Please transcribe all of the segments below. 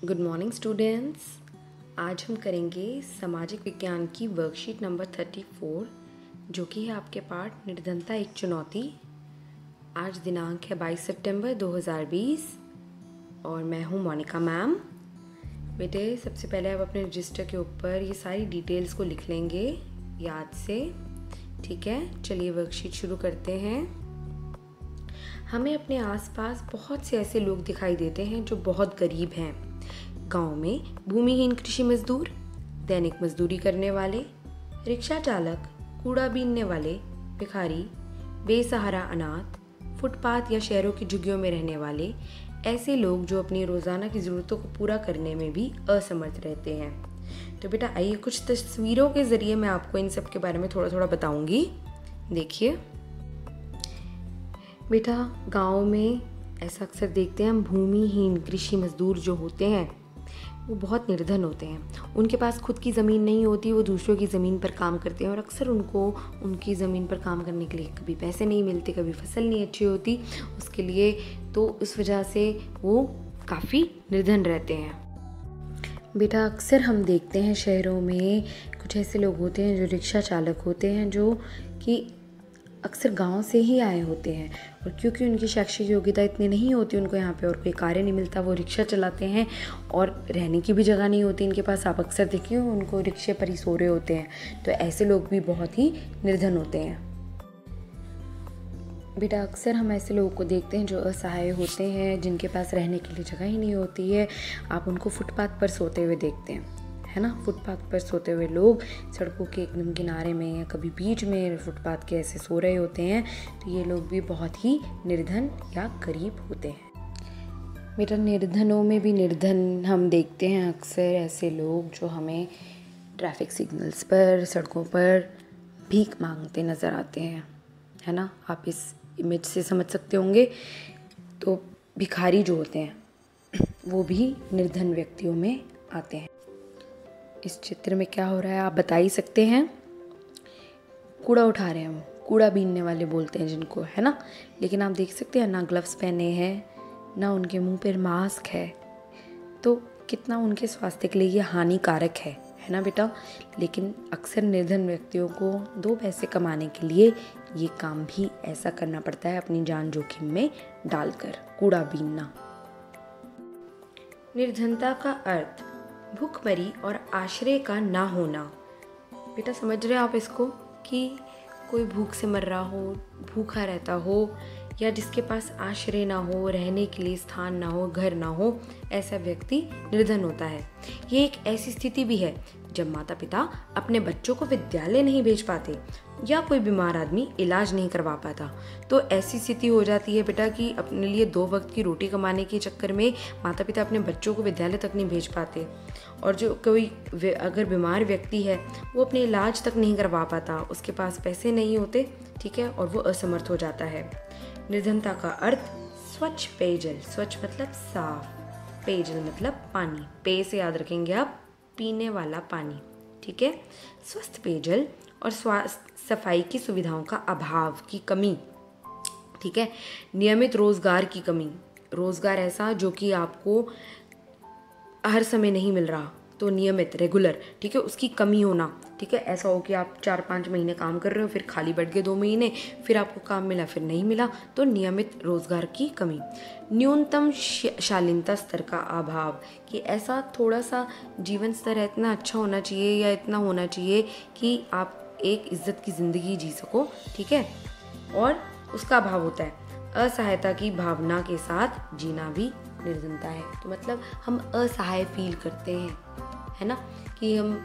Good morning students. आज हम करेंगे सामाजिक विज्ञान की वर्कशीट नंबर 34 जो कि है आपके पाठ निर्धनता एक चुनौती। आज दिनांक है 22 सितंबर 2020 और मैं हूँ मोनिका मैम। बेटे सबसे पहले आप अपने रजिस्टर के ऊपर ये सारी डिटेल्स को लिख लेंगे याद से, ठीक है। चलिए वर्कशीट शुरू करते हैं। हमें अपने आसपास बहुत से ऐसे लोग दिखाई देते हैं जो बहुत गरीब हैं। गांव में भूमिहीन कृषि मजदूर, दैनिक मजदूरी करने वाले, रिक्शा चालक, कूड़ा बीनने वाले, भिखारी, बेसहारा अनाथ, फुटपाथ या शहरों की झुग्गियों में रहने वाले, ऐसे लोग जो अपनी रोज़ाना की ज़रूरतों को पूरा करने में भी असमर्थ रहते हैं। तो बेटा आइए कुछ तस्वीरों के ज़रिए मैं आपको इन सब के बारे में थोड़ा थोड़ा बताऊंगी। देखिए बेटा, गांव में ऐसा अक्सर देखते हैं हम, भूमिहीन कृषि मजदूर जो होते हैं वो बहुत निर्धन होते हैं। उनके पास खुद की ज़मीन नहीं होती, वो दूसरों की ज़मीन पर काम करते हैं और अक्सर उनको उनकी ज़मीन पर काम करने के लिए कभी पैसे नहीं मिलते, कभी फसल नहीं अच्छी होती उसके लिए, तो उस वजह से वो काफ़ी निर्धन रहते हैं। बेटा अक्सर हम देखते हैं शहरों में कुछ ऐसे लोग होते हैं जो रिक्शा चालक होते हैं जो कि अक्सर गांव से ही आए होते हैं और क्योंकि उनकी शैक्षिक योग्यता इतनी नहीं होती, उनको यहाँ पे और कोई कार्य नहीं मिलता, वो रिक्शा चलाते हैं और रहने की भी जगह नहीं होती इनके पास। आप अक्सर देखिए उनको रिक्शे पर ही सो रहे होते हैं। तो ऐसे लोग भी बहुत ही निर्धन होते हैं। बेटा अक्सर हम ऐसे लोगों को देखते हैं जो असहाय होते हैं, जिनके पास रहने के लिए जगह ही नहीं होती है। आप उनको फुटपाथ पर सोते हुए देखते हैं, है ना। फुटपाथ पर सोते हुए लोग सड़कों के एकदम किनारे में या कभी बीच में फुटपाथ के ऐसे सो रहे होते हैं। तो ये लोग भी बहुत ही निर्धन या गरीब होते हैं। बेटा निर्धनों में भी निर्धन हम देखते हैं अक्सर ऐसे लोग जो हमें ट्रैफिक सिग्नल्स पर, सड़कों पर भीख मांगते नज़र आते हैं, है ना। आप इस इमेज से समझ सकते होंगे। तो भिखारी जो होते हैं वो भी निर्धन व्यक्तियों में आते हैं। इस चित्र में क्या हो रहा है आप बता ही सकते हैं। कूड़ा उठा रहे हैं हम, कूड़ा बीनने वाले बोलते हैं जिनको, है ना। लेकिन आप देख सकते हैं ना ग्लव्स पहने हैं, ना उनके मुंह पर मास्क है, तो कितना उनके स्वास्थ्य के लिए ये हानिकारक है ना बेटा। लेकिन अक्सर निर्धन व्यक्तियों को 2 पैसे कमाने के लिए ये काम भी ऐसा करना पड़ता है, अपनी जान जोखिम में डालकर कूड़ा बीनना। निर्धनता का अर्थ भूखमरी और आश्रय का ना होना। बेटा समझ रहे हैं आप इसको, कि कोई भूख से मर रहा हो, भूखा रहता हो, या जिसके पास आश्रय ना हो, रहने के लिए स्थान ना हो, घर ना हो, ऐसा व्यक्ति निर्धन होता है। ये एक ऐसी स्थिति भी है जब माता पिता अपने बच्चों को विद्यालय नहीं भेज पाते या कोई बीमार आदमी इलाज नहीं करवा पाता। तो ऐसी स्थिति हो जाती है बेटा कि अपने लिए 2 वक्त की रोटी कमाने के चक्कर में माता पिता अपने बच्चों को विद्यालय तक नहीं भेज पाते, और जो कोई अगर बीमार व्यक्ति है वो अपने इलाज तक नहीं करवा पाता, उसके पास पैसे नहीं होते, ठीक है, और वो असमर्थ हो जाता है। निर्धनता का अर्थ स्वच्छ पेयजल, स्वच्छ मतलब साफ, पेयजल मतलब पानी, पेय से याद रखेंगे आप, पीने वाला पानी, ठीक है। स्वस्थ पेयजल और सफाई की सुविधाओं का अभाव की कमी, ठीक है। नियमित रोजगार की कमी, रोजगार ऐसा जो कि आपको हर समय नहीं मिल रहा, तो नियमित रेगुलर, ठीक है, उसकी कमी होना, ठीक है। ऐसा हो कि आप 4-5 महीने काम कर रहे हो, फिर खाली बैठ गए 2 महीने, फिर आपको काम मिला, फिर नहीं मिला, तो नियमित रोजगार की कमी। न्यूनतम शालीनता स्तर का अभाव, कि ऐसा थोड़ा सा जीवन स्तर इतना अच्छा होना चाहिए या इतना होना चाहिए कि आप एक इज्जत की ज़िंदगी जी सको, ठीक है, और उसका अभाव होता है। असहायता की भावना के साथ जीना भी निर्धनता है। तो मतलब हम असहाय फील करते हैं, है ना, कि हम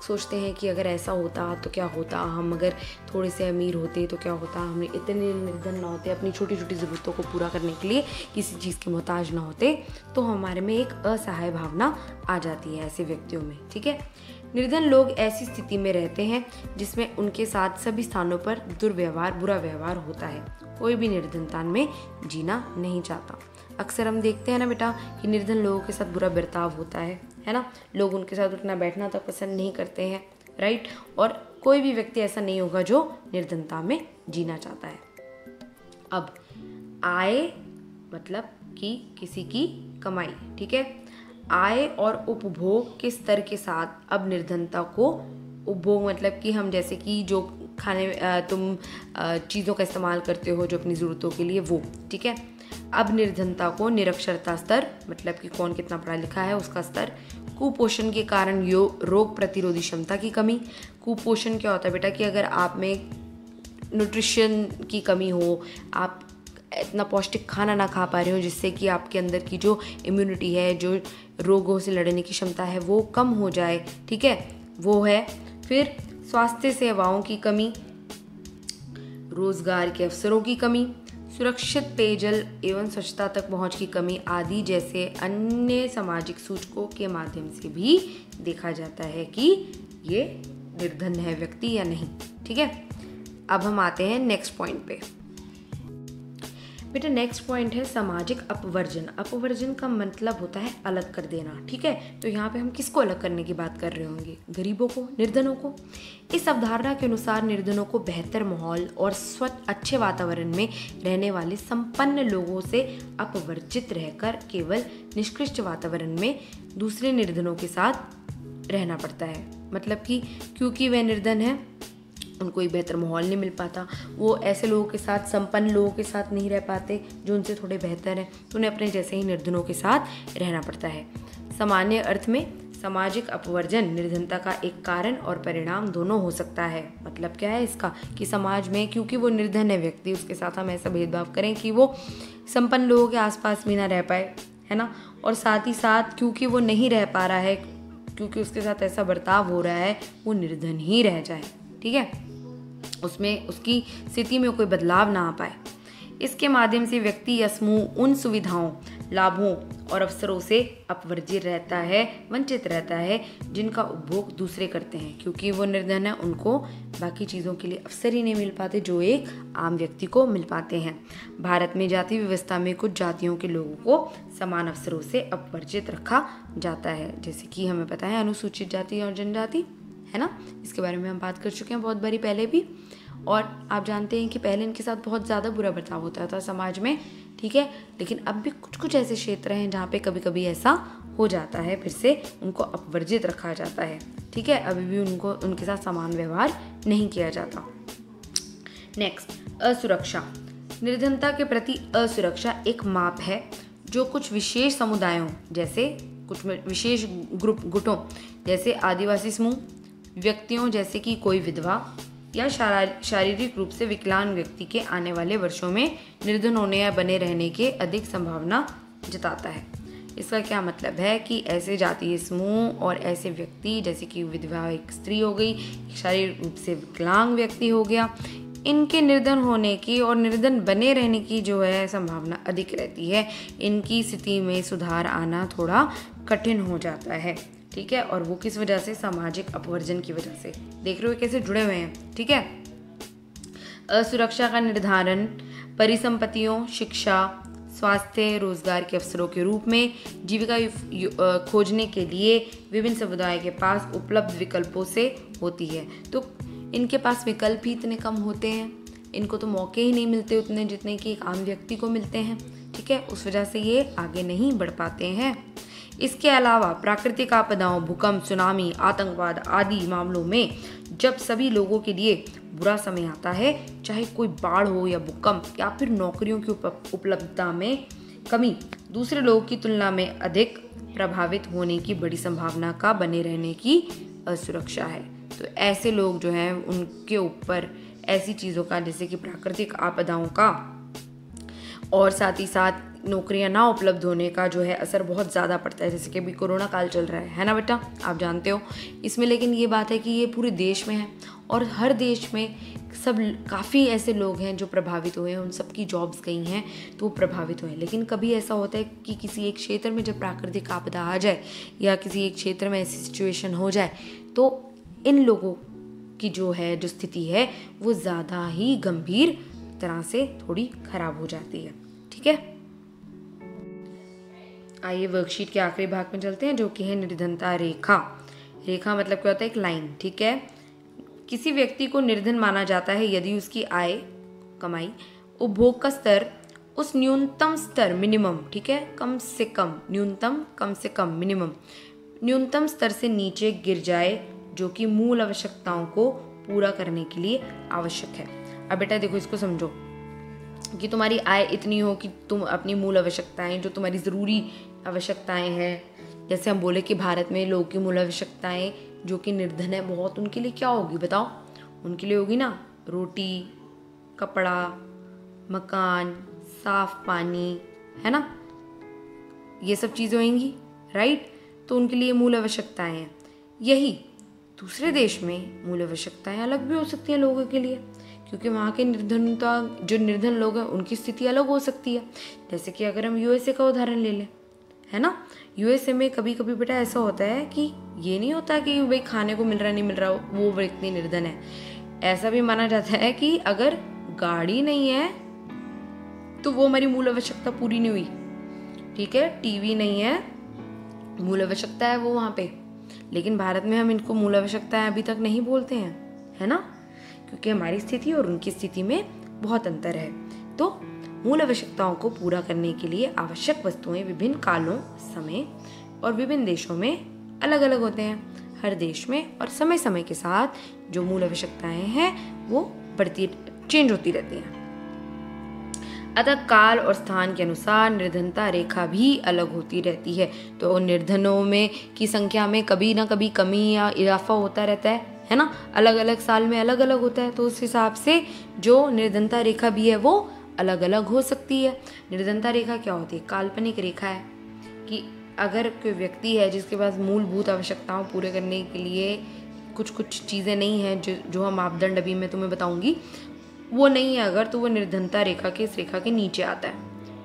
सोचते हैं कि अगर ऐसा होता तो क्या होता, हम अगर थोड़े से अमीर होते तो क्या होता, हम इतने निर्धन ना होते, अपनी छोटी छोटी ज़रूरतों को पूरा करने के लिए किसी चीज़ के मोहताज ना होते, तो हमारे में एक असहाय भावना आ जाती है ऐसे व्यक्तियों में, ठीक है। निर्धन लोग ऐसी स्थिति में रहते हैं जिसमें उनके साथ सभी स्थानों पर दुर्व्यवहार, बुरा व्यवहार होता है। कोई भी निर्धनता में जीना नहीं चाहता। अक्सर हम देखते हैं ना बेटा कि निर्धन लोगों के साथ बुरा बर्ताव होता है ना। लोग उनके साथ उठना बैठना तक पसंद नहीं करते हैं, राइट। और कोई भी व्यक्ति ऐसा नहीं होगा जो निर्धनता में जीना चाहता है। अब आय मतलब कि किसी की कमाई, ठीक है। आय और उपभोग के स्तर के साथ अब निर्धनता को, उपभोग मतलब कि हम जैसे कि जो खाने तुम चीज़ों का इस्तेमाल करते हो जो अपनी ज़रूरतों के लिए, वो ठीक है। अब निर्धनता को निरक्षरता स्तर मतलब कि कौन कितना पढ़ा लिखा है उसका स्तर, कुपोषण के कारण रोग प्रतिरोधी क्षमता की कमी। कुपोषण क्या होता है बेटा कि अगर आप में न्यूट्रिशन की कमी हो, आप इतना पौष्टिक खाना ना खा पा रहे हो जिससे कि आपके अंदर की जो इम्यूनिटी है, जो रोगों से लड़ने की क्षमता है वो कम हो जाए, ठीक है, वो है। फिर स्वास्थ्य सेवाओं की कमी, रोजगार के अवसरों की कमी, सुरक्षित पेयजल एवं स्वच्छता तक पहुंच की कमी आदि जैसे अन्य सामाजिक सूचकों के माध्यम से भी देखा जाता है कि ये निर्धन है व्यक्ति या नहीं, ठीक है। अब हम आते हैं नेक्स्ट पॉइंट पे। बेटा नेक्स्ट पॉइंट है सामाजिक अपवर्जन। अपवर्जन का मतलब होता है अलग कर देना, ठीक है। तो यहाँ पे हम किसको अलग करने की बात कर रहे होंगे? गरीबों को, निर्धनों को। इस अवधारणा के अनुसार निर्धनों को बेहतर माहौल और स्वच्छ अच्छे वातावरण में रहने वाले संपन्न लोगों से अपवर्जित रहकर केवल निष्कृष्ट वातावरण में दूसरे निर्धनों के साथ रहना पड़ता है। मतलब कि क्योंकि वे निर्धन है उनको एक बेहतर माहौल नहीं मिल पाता, वो ऐसे लोगों के साथ, संपन्न लोगों के साथ नहीं रह पाते जो उनसे थोड़े बेहतर हैं, तो उन्हें अपने जैसे ही निर्धनों के साथ रहना पड़ता है। सामान्य अर्थ में सामाजिक अपवर्जन निर्धनता का एक कारण और परिणाम दोनों हो सकता है। मतलब क्या है इसका कि समाज में क्योंकि वो निर्धन है व्यक्ति, उसके साथ हम ऐसा भेदभाव करें कि वो संपन्न लोगों के आसपास भी ना रह पाए, है ना, और साथ ही साथ क्योंकि वो नहीं रह पा रहा है, क्योंकि उसके साथ ऐसा बर्ताव हो रहा है, वो निर्धन ही रह जाए, ठीक है, उसमें उसकी स्थिति में कोई बदलाव ना आ पाए। इसके माध्यम से व्यक्ति या समूह उन सुविधाओं, लाभों और अवसरों से अपवर्जित रहता है, वंचित रहता है जिनका उपभोग दूसरे करते हैं। क्योंकि वो निर्धन है, उनको बाकी चीज़ों के लिए अवसर ही नहीं मिल पाते जो एक आम व्यक्ति को मिल पाते हैं। भारत में जाति व्यवस्था में कुछ जातियों के लोगों को समान अवसरों से अपवर्जित रखा जाता है, जैसे कि हमें पता है अनुसूचित जाति और जनजाति, है ना, इसके बारे में हम बात कर चुके हैं बहुत बारी पहले भी। और आप जानते हैं कि पहले इनके साथ बहुत ज़्यादा बुरा बर्ताव होता था समाज में, ठीक है, लेकिन अब भी कुछ कुछ ऐसे क्षेत्र हैं जहाँ पे कभी कभी ऐसा हो जाता है, फिर से उनको अपवर्जित रखा जाता है, ठीक है, अभी भी उनको उनके साथ समान व्यवहार नहीं किया जाता। नेक्स्ट, असुरक्षा। निर्धनता के प्रति असुरक्षा एक माप है जो कुछ विशेष समुदायों जैसे कुछ विशेष गुटों जैसे आदिवासी समूह, व्यक्तियों जैसे कि कोई विधवा या शारीरिक रूप से विकलांग व्यक्ति के आने वाले वर्षों में निर्धन होने या बने रहने के अधिक संभावना जताता है। इसका क्या मतलब है कि ऐसे जातीय समूह और ऐसे व्यक्ति जैसे कि विधवा एक स्त्री हो गई, शारीरिक रूप से विकलांग व्यक्ति हो गया, इनके निर्धन होने की और निर्धन बने रहने की जो है संभावना अधिक रहती है। इनकी स्थिति में सुधार आना थोड़ा कठिन हो जाता है, ठीक है, और वो किस वजह से? सामाजिक अपवर्जन की वजह से। देख रहे हो कैसे जुड़े हुए हैं, ठीक है। असुरक्षा का निर्धारण परिसंपत्तियों, शिक्षा, स्वास्थ्य, रोजगार के अवसरों के रूप में जीविका खोजने के लिए विभिन्न समुदाय के पास उपलब्ध विकल्पों से होती है। तो इनके पास विकल्प ही इतने कम होते हैं, इनको तो मौके ही नहीं मिलते उतने जितने कि एक आम व्यक्ति को मिलते हैं, ठीक है, उस वजह से ये आगे नहीं बढ़ पाते हैं। इसके अलावा प्राकृतिक आपदाओं, भूकंप, सुनामी, आतंकवाद आदि मामलों में जब सभी लोगों के लिए बुरा समय आता है, चाहे कोई बाढ़ हो या भूकंप या फिर नौकरियों की उपलब्धता में कमी, दूसरे लोगों की तुलना में अधिक प्रभावित होने की बड़ी संभावना का बने रहने की असुरक्षा है। तो ऐसे लोग जो हैं उनके ऊपर ऐसी चीज़ों का जैसे कि प्राकृतिक आपदाओं का और साथ ही साथ नौकरियां ना उपलब्ध होने का जो है असर बहुत ज़्यादा पड़ता है। जैसे कि अभी कोरोना काल चल रहा है ना बेटा, आप जानते हो इसमें। लेकिन ये बात है कि ये पूरे देश में है और हर देश में सब काफ़ी ऐसे लोग हैं जो प्रभावित हुए हैं, उन सबकी जॉब्स गई हैं तो वो प्रभावित हुए हैं। लेकिन कभी ऐसा होता है कि किसी एक क्षेत्र में जब प्राकृतिक आपदा आ जाए या किसी एक क्षेत्र में ऐसी सिचुएशन हो जाए तो इन लोगों की जो है जो स्थिति है वो ज़्यादा ही गंभीर तरह से थोड़ी खराब हो जाती है, ठीक है। आइए वर्कशीट के आखिरी भाग में चलते हैं जो कि है निर्धनता रेखा। रेखा मतलब क्या होता है? एक लाइन, ठीक है। किसी व्यक्ति को निर्धन माना जाता है यदि उसकी आय, कमाई, उपभोग का स्तर उस न्यूनतम स्तर मिनिमम, ठीक है, कम से कम, न्यूनतम कम से कम मिनिमम, न्यूनतम स्तर से नीचे गिर जाए जो कि मूल आवश्यकताओं को पूरा करने के लिए आवश्यक है। अब बेटा देखो, इसको समझो कि तुम्हारी आय इतनी हो कि तुम अपनी मूल आवश्यकताएं, जो तुम्हारी ज़रूरी आवश्यकताएं हैं, जैसे हम बोले कि भारत में लोगों की मूल आवश्यकताएं जो कि निर्धन है बहुत, उनके लिए क्या होगी बताओ? उनके लिए होगी ना रोटी, कपड़ा, मकान, साफ पानी, है ना, ये सब चीज़ें होंगी, राइट। तो उनके लिए मूल आवश्यकताएं हैं। यही दूसरे देश में मूल आवश्यकताएं अलग भी हो सकती हैं लोगों के लिए, क्योंकि वहाँ के जो निर्धन लोग हैं उनकी स्थिति अलग हो सकती है। जैसे कि अगर हम यूएसए का उदाहरण ले लें, है ना, यूएसए में कभी कभी बेटा ऐसा होता है कि ये नहीं होता कि भाई खाने को मिल रहा नहीं मिल रहा वो व्यक्ति निर्धन है। ऐसा भी माना जाता है कि अगर गाड़ी नहीं है तो वो हमारी मूल आवश्यकता पूरी नहीं हुई, ठीक है, टीवी नहीं है, मूल आवश्यकता है वो वहाँ पे। लेकिन भारत में हम इनको मूल आवश्यकताएं अभी तक नहीं बोलते हैं, है ना, क्योंकि हमारी स्थिति और उनकी स्थिति में बहुत अंतर है। तो मूल आवश्यकताओं को पूरा करने के लिए आवश्यक वस्तुएं विभिन्न कालों, समय और विभिन्न देशों में अलग अलग होते हैं। हर देश में और समय समय के साथ जो मूल आवश्यकताएं हैं वो चेंज होती रहती हैं। अतः काल और स्थान के अनुसार निर्धनता रेखा भी अलग होती रहती है। तो निर्धनों में की संख्या में कभी ना कभी कमी या इजाफा होता रहता है ना, अलग अलग साल में अलग अलग होता है। तो उस हिसाब से जो निर्धनता रेखा भी है वो अलग अलग हो सकती है। निर्धनता रेखा क्या होती है? काल्पनिक रेखा है कि अगर कोई व्यक्ति है जिसके पास मूलभूत आवश्यकताओं पूरे करने के लिए कुछ चीज़ें नहीं हैं, जो हम मापदंड अभी मैं तुम्हें बताऊंगी, वो नहीं है अगर, तो वो निर्धनता रेखा के, इस रेखा के नीचे आता है,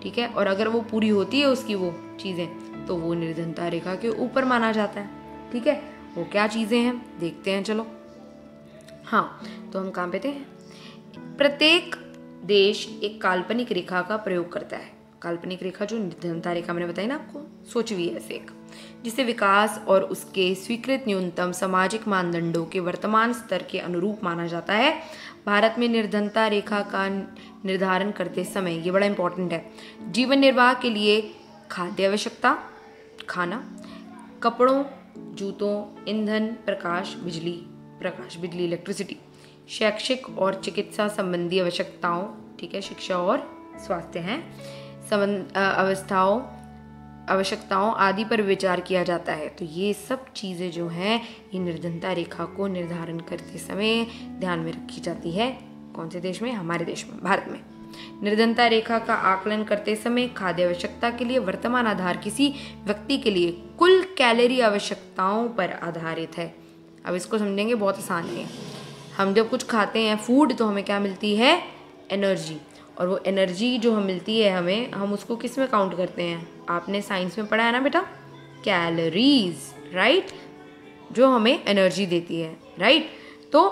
ठीक है। और अगर वो पूरी होती है उसकी वो चीज़ें, तो वो निर्धनता रेखा के ऊपर माना जाता है, ठीक है। वो क्या चीज़ें हैं देखते हैं, चलो। हाँ, तो हम कहाँ पे थे? प्रत्येक देश एक काल्पनिक रेखा का प्रयोग करता है। काल्पनिक रेखा जो निर्धनता रेखा मैंने बताई ना आपको, सोचवी है ऐसे एक, जिसे विकास और उसके स्वीकृत न्यूनतम सामाजिक मानदंडों के वर्तमान स्तर के अनुरूप माना जाता है। भारत में निर्धनता रेखा का निर्धारण करते समय, ये बड़ा इंपॉर्टेंट है, जीवन निर्वाह के लिए खाद्य आवश्यकता, खाना, कपड़ों, जूतों, ईंधन, प्रकाश बिजली इलेक्ट्रिसिटी, शैक्षिक और चिकित्सा संबंधी आवश्यकताओं, ठीक है, शिक्षा और स्वास्थ्य हैं, आवश्यकताओं आदि पर विचार किया जाता है। तो ये सब चीज़ें जो हैं ये निर्धनता रेखा को निर्धारण करते समय ध्यान में रखी जाती है। कौन से देश में? हमारे देश में, भारत में। निर्धनता रेखा का आकलन करते समय खाद्य आवश्यकता के लिए वर्तमान आधार किसी व्यक्ति के लिए कुल कैलोरी आवश्यकताओं पर आधारित है। अब इसको समझेंगे, बहुत आसान है। हम जब कुछ खाते हैं फूड, तो हमें क्या मिलती है? एनर्जी। और वो एनर्जी जो हम मिलती है हमें, हम उसको किस में काउंट करते हैं? आपने साइंस में पढ़ा है ना बेटा, कैलोरीज, राइट, जो हमें एनर्जी देती है, राइट। तो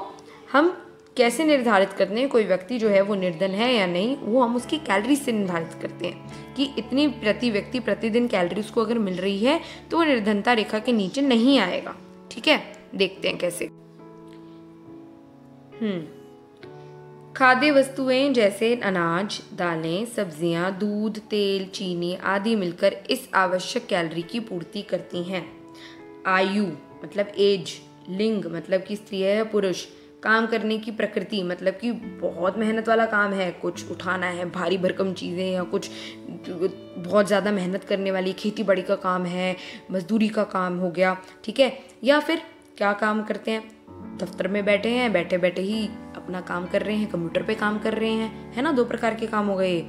हम कैसे निर्धारित करते हैं कोई व्यक्ति जो है वो निर्धन है या नहीं? वो हम उसकी कैलोरी से निर्धारित करते हैं कि इतनी प्रति व्यक्ति प्रतिदिन कैलोरी उसको अगर मिल रही है तो वो निर्धनता रेखा के नीचे नहीं आएगा, ठीक है। देखते हैं कैसे। खाद्य वस्तुएं जैसे अनाज, दालें, सब्जियां, दूध, तेल, चीनी आदि मिलकर इस आवश्यक कैलोरी की पूर्ति करती हैं। आयु मतलब एज, लिंग मतलब कि स्त्री है या पुरुष, काम करने की प्रकृति मतलब कि बहुत मेहनत वाला काम है, कुछ उठाना है, भारी भरकम चीज़ें, या कुछ बहुत ज़्यादा मेहनत करने वाली खेती बाड़ी का काम है, मजदूरी का काम हो गया, ठीक है। या फिर क्या काम करते हैं? दफ्तर में बैठे हैं, बैठे बैठे ही अपना काम कर रहे हैं, कंप्यूटर पे काम कर रहे हैं, है ना, 2 प्रकार के काम हो गए।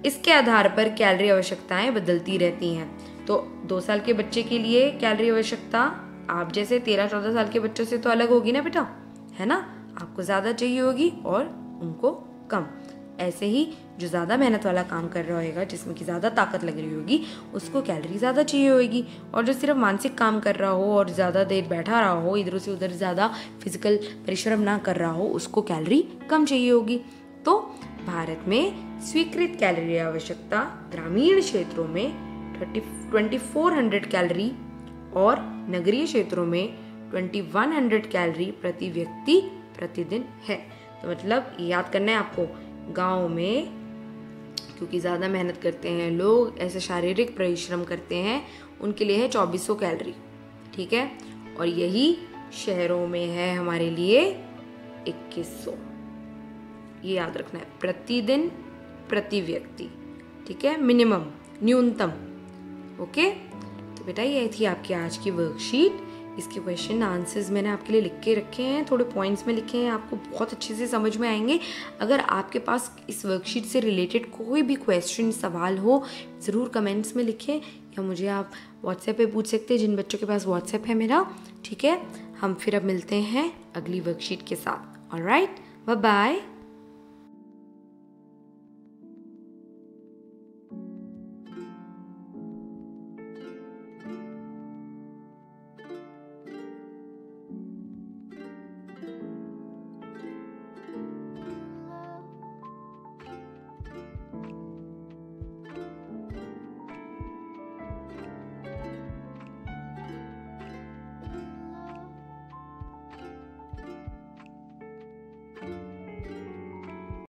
इसके आधार पर कैलोरी आवश्यकताएं बदलती रहती हैं। तो 2 साल के बच्चे के लिए कैलोरी आवश्यकता आप जैसे 13-14 साल के बच्चों से तो अलग होगी ना बेटा, है ना, आपको ज़्यादा चाहिए होगी और उनको कम। ऐसे ही जो ज़्यादा मेहनत वाला काम कर रहा होगा, जिसमें कि ज़्यादा ताकत लग रही होगी, उसको कैलोरी ज़्यादा चाहिए होगी। और जो सिर्फ मानसिक काम कर रहा हो और ज़्यादा देर बैठा रहा हो, इधर से उधर ज़्यादा फिजिकल परिश्रम ना कर रहा हो, उसको कैलोरी कम चाहिए होगी। तो भारत में स्वीकृत कैलोरी आवश्यकता ग्रामीण क्षेत्रों में 2400 कैलोरी और नगरीय क्षेत्रों में 2100 कैलोरी प्रति व्यक्ति प्रतिदिन है। तो मतलब याद करना है आपको, गांव में क्योंकि ज़्यादा मेहनत करते हैं लोग, ऐसे शारीरिक परिश्रम करते हैं, उनके लिए है 2400 कैलोरी, ठीक है। और यही शहरों में है हमारे लिए 2100। ये याद रखना है, प्रतिदिन प्रति व्यक्ति, ठीक है, मिनिमम, न्यूनतम। ओके, तो बेटा ये थी आपकी आज की वर्कशीट। इसके क्वेश्चन आंसर्स मैंने आपके लिए लिख के रखे हैं, थोड़े पॉइंट्स में लिखे हैं, आपको बहुत अच्छे से समझ में आएंगे। अगर आपके पास इस वर्कशीट से रिलेटेड कोई भी क्वेश्चन, सवाल हो, ज़रूर कमेंट्स में लिखें, या मुझे आप व्हाट्सएप पे पूछ सकते हैं, जिन बच्चों के पास व्हाट्सएप है मेरा, ठीक है। हम फिर अब मिलते हैं अगली वर्कशीट के साथ। Alright, bye bye.